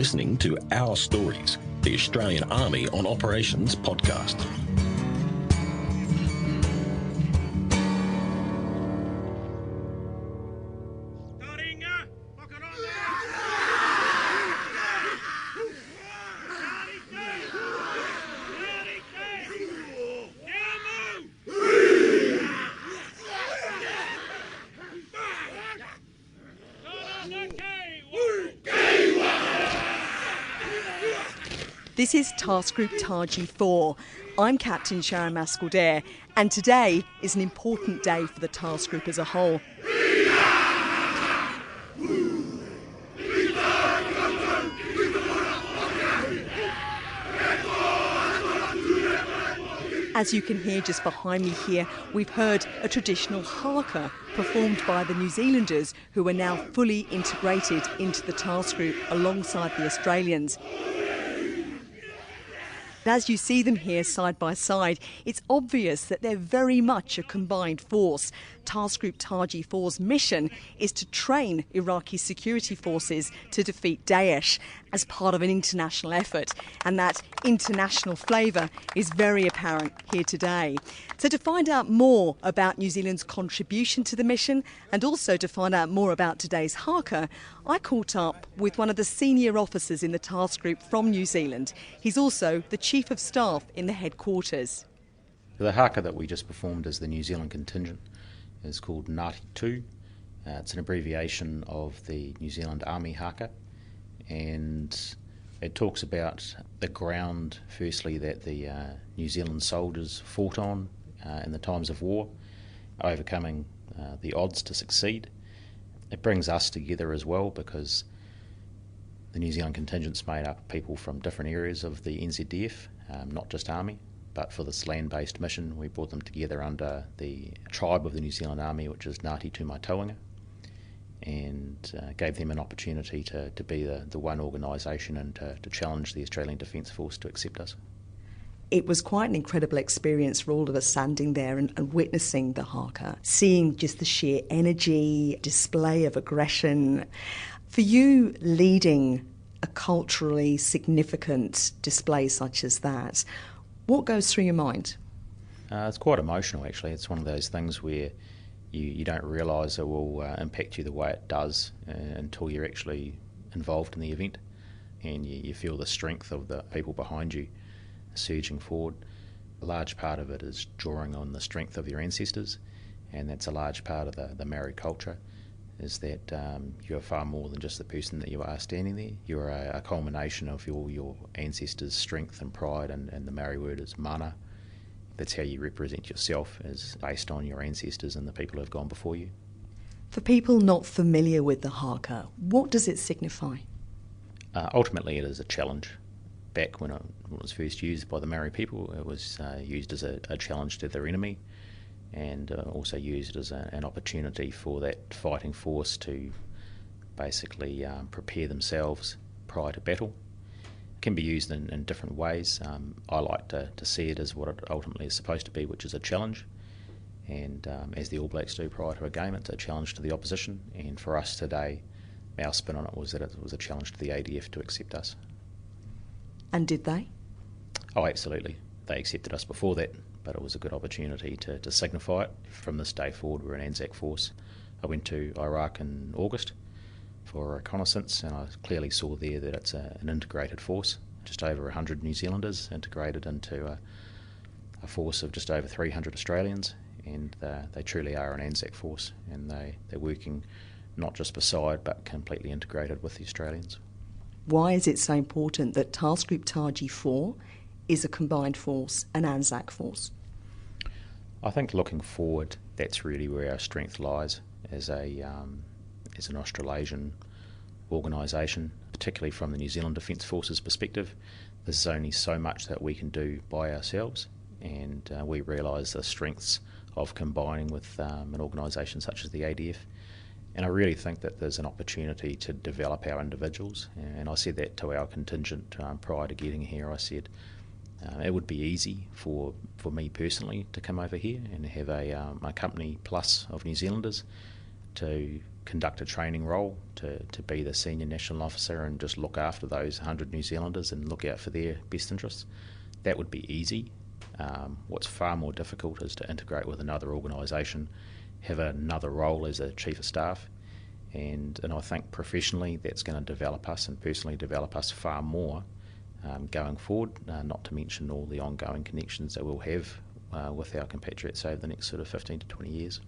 listening to Our Stories, the Australian Army on Operations podcast. This is Task Group Taji 4. I'm Captain Sharon Maskell-Dare, and today is an important day for the task group as a whole. As you can hear just behind me here, we've heard a traditional Haka performed by the New Zealanders, who are now fully integrated into the task group alongside the Australians. As you see them here side by side, it's obvious that they're very much a combined force. Task Group Taji 4's mission is to train Iraqi security forces to defeat Daesh as part of an international effort, and that international flavour is very apparent here today. So to find out more about New Zealand's contribution to the mission, and also to find out more about today's Haka, I caught up with one of the senior officers in the task group from New Zealand. He's also the Chief of Staff in the headquarters. The Haka that we just performed as the New Zealand contingent is called NZDF 2. It's an abbreviation of the New Zealand Army Haka, and it talks about the ground, firstly, that the New Zealand soldiers fought on in the times of war, overcoming the odds to succeed. It brings us together as well, because the New Zealand contingent's made up of people from different areas of the NZDF, not just Army. But for this land-based mission, we brought them together under the tribe of the New Zealand Army, which is Ngāti Tūmaitaonga, and gave them an opportunity to be the one organisation and to challenge the Australian Defence Force to accept us. It was quite an incredible experience for all of us standing there and witnessing the Haka, seeing just the sheer energy, display of aggression. For you, leading a culturally significant display such as that, what goes through your mind? It's quite emotional, actually. It's one of those things where you don't realise it will impact you the way it does until you're actually involved in the event, and you feel the strength of the people behind you surging forward. A large part of it is drawing on the strength of your ancestors, and that's a large part of the Maori culture, is that you're far more than just the person that you are standing there. You're a culmination of your ancestors' strength and pride, and the Maori word is mana. That's how you represent yourself, is based on your ancestors and the people who have gone before you. For people not familiar with the Haka, what does it signify? Ultimately, it is a challenge. Back when it was first used by the Maori people, it was used as a challenge to their enemy, and also used as an opportunity for that fighting force to basically prepare themselves prior to battle. It can be used in different ways. I like to see it as what it ultimately is supposed to be, which is a challenge. And as the All Blacks do prior to a game, it's a challenge to the opposition. And for us today, our spin on it was that it was a challenge to the ADF to accept us. And did they? Oh, absolutely. They accepted us before that, but it was a good opportunity to signify it. From this day forward, we're an Anzac force. I went to Iraq in August for a reconnaissance, and I clearly saw there that it's an integrated force, just over 100 New Zealanders integrated into a force of just over 300 Australians, and they truly are an Anzac force, and they're working not just beside but completely integrated with the Australians. Why is it so important that Task Group Taji 4 is a combined force, an Anzac force? I think looking forward, that's really where our strength lies as an Australasian organisation, particularly from the New Zealand Defence Force's perspective. There's only so much that we can do by ourselves, and we realise the strengths of combining with an organisation such as the ADF. And I really think that there's an opportunity to develop our individuals, and I said that to our contingent prior to getting here. I said it would be easy for me personally to come over here and have a company plus of New Zealanders, to conduct a training role, to be the senior national officer and just look after those 100 New Zealanders and look out for their best interests. That would be easy. What's far more difficult is to integrate with another organisation, have another role as a chief of staff, and I think professionally that's going to develop us and personally develop us far more going forward, not to mention all the ongoing connections that we'll have with our compatriots over the next sort of 15 to 20 years.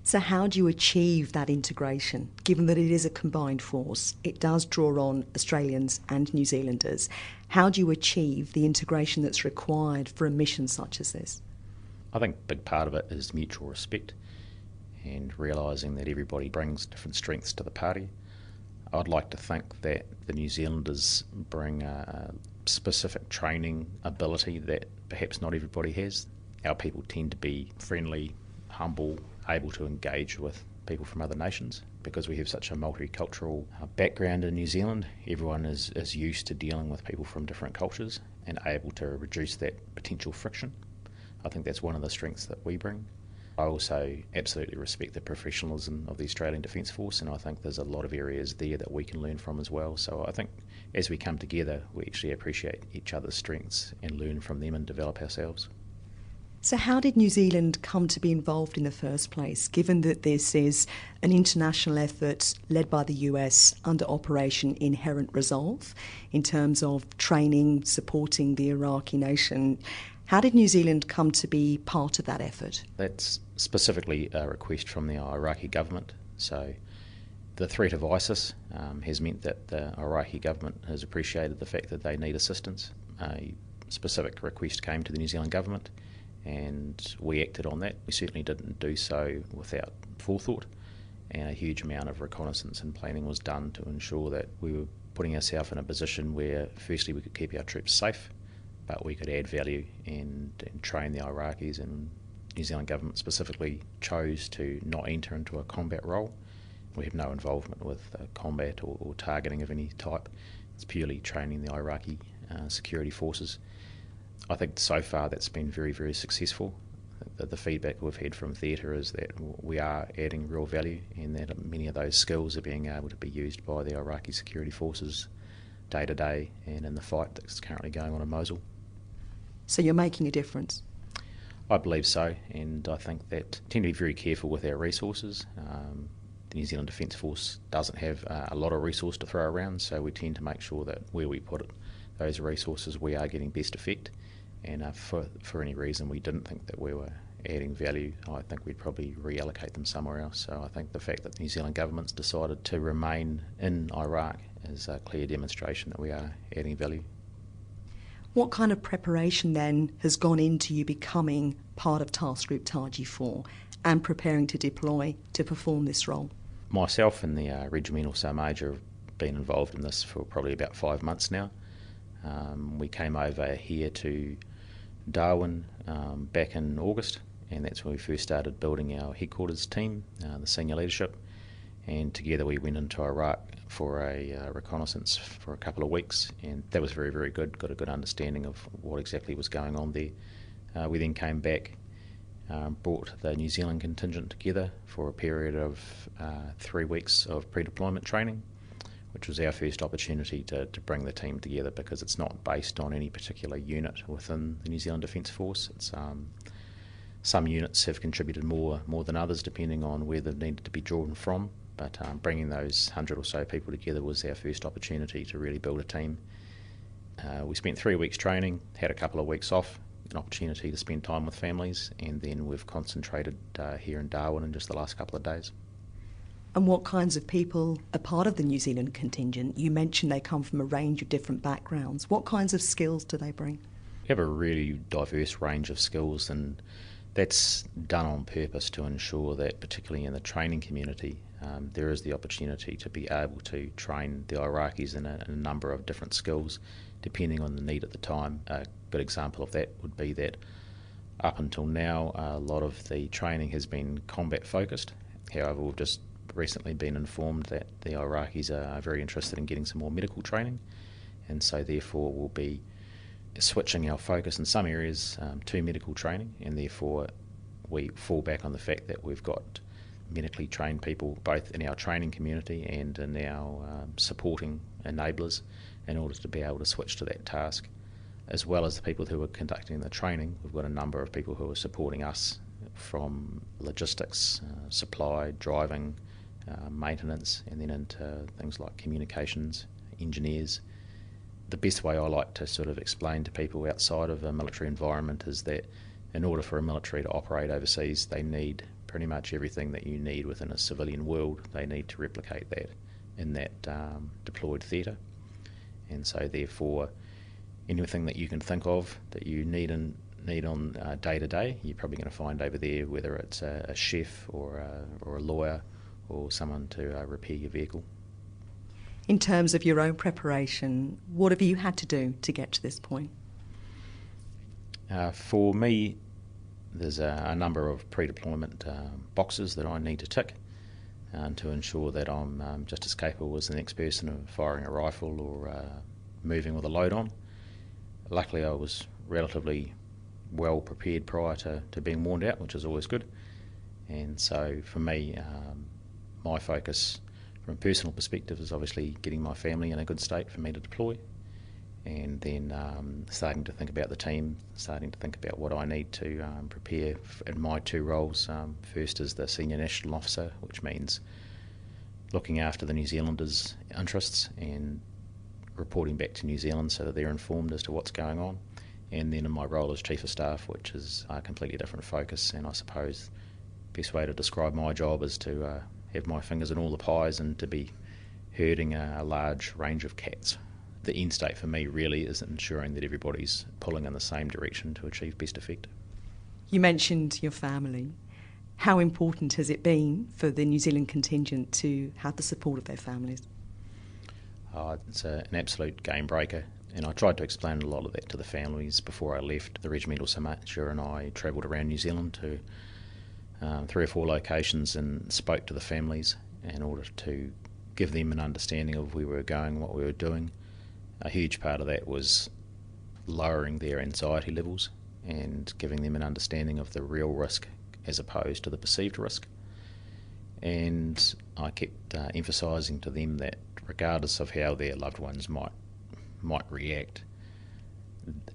So how do you achieve that integration, given that it is a combined force? It does draw on Australians and New Zealanders. How do you achieve the integration that's required for a mission such as this? I think a big part of it is mutual respect and realising that everybody brings different strengths to the party. I'd like to think that the New Zealanders bring a specific training ability that perhaps not everybody has. Our people tend to be friendly, humble, able to engage with people from other nations because we have such a multicultural background in New Zealand. Everyone is used to dealing with people from different cultures and able to reduce that potential friction. I think that's one of the strengths that we bring. I also absolutely respect the professionalism of the Australian Defence Force, and I think there's a lot of areas there that we can learn from as well. So I think as we come together, we actually appreciate each other's strengths and learn from them and develop ourselves. So how did New Zealand come to be involved in the first place, given that this is an international effort led by the US under Operation Inherent Resolve in terms of training, supporting the Iraqi nation? How did New Zealand come to be part of that effort? That's specifically a request from the Iraqi government. So the threat of ISIS has meant that the Iraqi government has appreciated the fact that they need assistance. A specific request came to the New Zealand government and we acted on that. We certainly didn't do so without forethought, and a huge amount of reconnaissance and planning was done to ensure that we were putting ourselves in a position where firstly we could keep our troops safe, but we could add value and train the Iraqis, and New Zealand government specifically chose to not enter into a combat role. We have no involvement with combat or targeting of any type. It's purely training the Iraqi security forces. I think so far that's been very, very successful. The feedback we've had from theatre is that we are adding real value and that many of those skills are being able to be used by the Iraqi security forces day to day and in the fight that's currently going on in Mosul. So you're making a difference? I believe so, and I think that we tend to be very careful with our resources. The New Zealand Defence Force doesn't have a lot of resource to throw around, so we tend to make sure that where we put it, those resources, we are getting best effect. And for any reason we didn't think that we were adding value, I think we'd probably reallocate them somewhere else. So I think the fact that the New Zealand government's decided to remain in Iraq is a clear demonstration that we are adding value. What kind of preparation then has gone into you becoming part of Task Group Taji 4 and preparing to deploy to perform this role? Myself and the Regimental Sergeant Major have been involved in this for probably about 5 months now. We came over here to Darwin back in August, and that's when we first started building our headquarters team, the senior leadership, and together we went into Iraq for a reconnaissance for a couple of weeks, and that was very, very good, got a good understanding of what exactly was going on there. We then came back, brought the New Zealand contingent together for a period of 3 weeks of pre-deployment training, which was our first opportunity to bring the team together, because it's not based on any particular unit within the New Zealand Defence Force. It's some units have contributed more than others depending on where they've needed to be drawn from, but bringing those 100 or so people together was our first opportunity to really build a team. We spent 3 weeks training, had a couple of weeks off, an opportunity to spend time with families, and then we've concentrated here in Darwin in just the last couple of days. And what kinds of people are part of the New Zealand contingent? You mentioned they come from a range of different backgrounds. What kinds of skills do they bring? We have a really diverse range of skills, and that's done on purpose to ensure that, particularly in the training community, there is the opportunity to be able to train the Iraqis in a number of different skills, depending on the need at the time. A good example of that would be that up until now, a lot of the training has been combat focused. However, we've just recently been informed that the Iraqis are very interested in getting some more medical training, and so therefore we'll be switching our focus in some areas to medical training, and therefore we fall back on the fact that we've got medically trained people, both in our training community and in our supporting enablers, in order to be able to switch to that task. As well as the people who are conducting the training, we've got a number of people who are supporting us from logistics, supply, driving, maintenance, and then into things like communications, engineers. The best way I like to sort of explain to people outside of a military environment is that in order for a military to operate overseas, they need pretty much everything that you need within a civilian world. They need to replicate that in that deployed theatre. And so therefore, anything that you can think of that you need on day to day, you're probably going to find over there, whether it's a chef or a lawyer or someone to repair your vehicle. In terms of your own preparation, what have you had to do to get to this point? For me, there's a number of pre-deployment boxes that I need to tick to ensure that I'm just as capable as the next person of firing a rifle or moving with a load on. Luckily, I was relatively well prepared prior to being warned out, which is always good. And so for me, my focus from a personal perspective is obviously getting my family in a good state for me to deploy, and then starting to think about the team, starting to think about what I need to prepare in my two roles. First is the Senior National Officer, which means looking after the New Zealanders' interests and reporting back to New Zealand so that they're informed as to what's going on. And then in my role as Chief of Staff, which is a completely different focus, and I suppose the best way to describe my job is to have my fingers in all the pies and to be herding a large range of cats. The end state for me really is ensuring that everybody's pulling in the same direction to achieve best effect. You mentioned your family. How important has it been for the New Zealand contingent to have the support of their families? It's an absolute game breaker, and I tried to explain a lot of that to the families before I left. The regimental Samatua and I travelled around New Zealand to 3 or 4 locations and spoke to the families in order to give them an understanding of where we were going, what we were doing. A huge part of that was lowering their anxiety levels and giving them an understanding of the real risk as opposed to the perceived risk. And I kept emphasising to them that regardless of how their loved ones might react,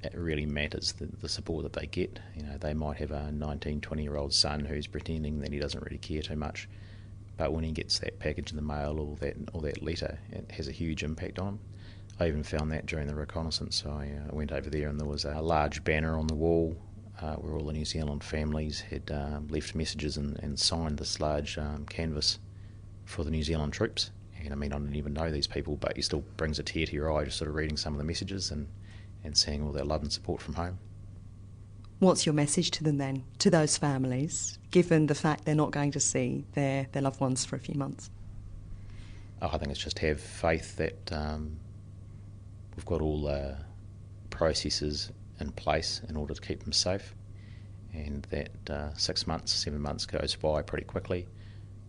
it really matters the support that they get. You know, they might have a 19, 20-year-old son who's pretending that he doesn't really care too much, but when he gets that package in the mail or that letter, it has a huge impact on him. I even found that during the reconnaissance. I went over there and there was a large banner on the wall where all the New Zealand families had left messages and signed this large canvas for the New Zealand troops. And I mean, I didn't even know these people, but it still brings a tear to your eye just sort of reading some of the messages and seeing all their love and support from home. What's your message to them then, to those families, given the fact they're not going to see their loved ones for a few months? I think it's just have faith that we've got all the processes in place in order to keep them safe, and that 6 months, 7 months goes by pretty quickly.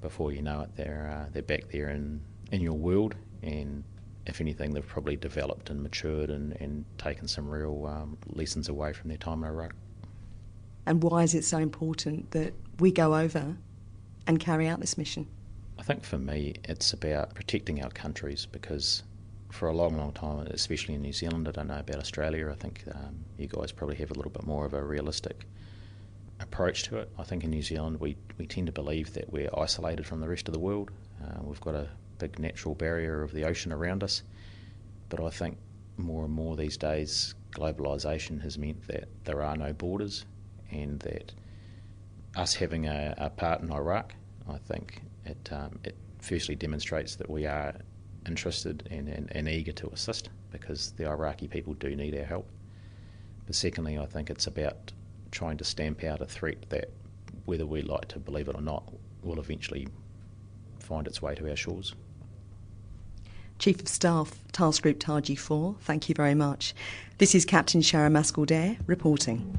Before you know it, they're back there in your world, and if anything, they've probably developed and matured and taken some real lessons away from their time in Iraq. And why is it so important that we go over and carry out this mission? I think for me, it's about protecting our countries, because for a long, long time, especially in New Zealand, I don't know about Australia, I think you guys probably have a little bit more of a realistic approach to it. I think in New Zealand we tend to believe that we're isolated from the rest of the world. We've got a big natural barrier of the ocean around us, but I think more and more these days globalisation has meant that there are no borders, and that us having a part in Iraq, I think it firstly demonstrates that we are interested and eager to assist, because the Iraqi people do need our help. But secondly, I think it's about trying to stamp out a threat that, whether we like to believe it or not, will eventually find its way to our shores. Chief of Staff, Task Group Taji 4, thank you very much. This is Captain Sharon Maskell-Dare reporting.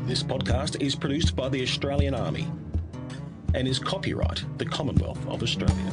This podcast is produced by the Australian Army and is copyright the Commonwealth of Australia.